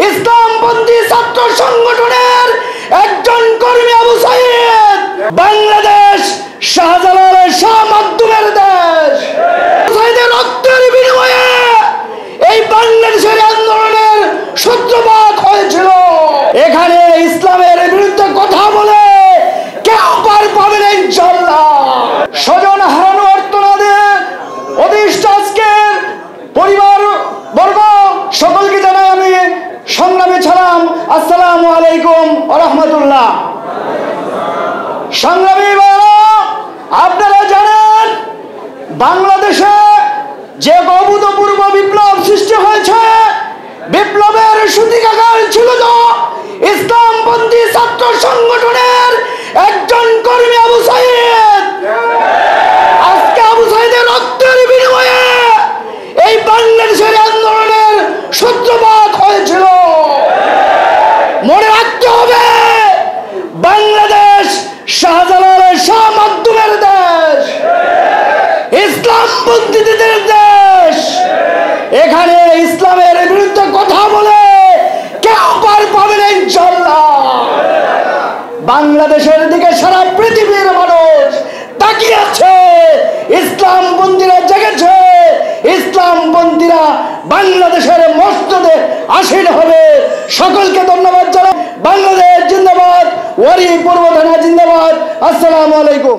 ইসলামপন্থী ছাত্র সংগঠনের একজন কর্মী আবু সাইদ বাংলাদেশ শাহজালালের শাহ মাকদুমের দেশ। সাইদের রক্তের বিনিময়ে এই বাংলাদেশের আন্দোলনের সূত্রপাত হয়েছিল। এখানে ইসলামের বিরুদ্ধে কথা বলে কেউ পার পাবে না ইনশাআল্লাহ। স্বজন হারানো অর্থনাদের অধিষ্ঠ আজকের পরিবার বর্গ সকলকে জানাই আমি সংগ্রামী সালাম, আসসালামু আলাইকুম ওয়া রাহমাতুল্লাহ। সংগ্রামী ভাইরা, আপনারা জানেন বাংলাদেশে যে অভূতপূর্ব বিপ্লব সৃষ্টি হয়েছে, বিপ্লবের সূতিকাগার ছিল তো ইসলামপন্থী ছাত্র সংগঠনের একজন কর্মী আবু সাইদ। আজকে আবু সাইদের রক্তের বিনিময়ে এই বাংলাদেশের আন্দোলনের সূত্রপাত হয়েছিল। মনে রাখতে হবে, বাংলাদেশ শাহজালালের শাহ মাকদুমের দেশ, ইসলামপন্থীদের দেশ। এখানে ইসলামের বিরুদ্ধে কথা বলে কেউ পার পাবে না ইনশাআল্লাহ। বাংলাদেশের দিকে সারা পৃথিবীর মানুষ তাকিয়ে আছে। ইসলামপন্থীরা জেগেছে, ইসলামপন্থীরা বাংলাদেশের মসজিদে আসীন হবে। সকলকে ধন্যবাদ জানাই। বাংলাদেশ জিন্দাবাদ, ওয়ারি পূর্ব থানা জিন্দাবাদ। আসসালামু আলাইকুম।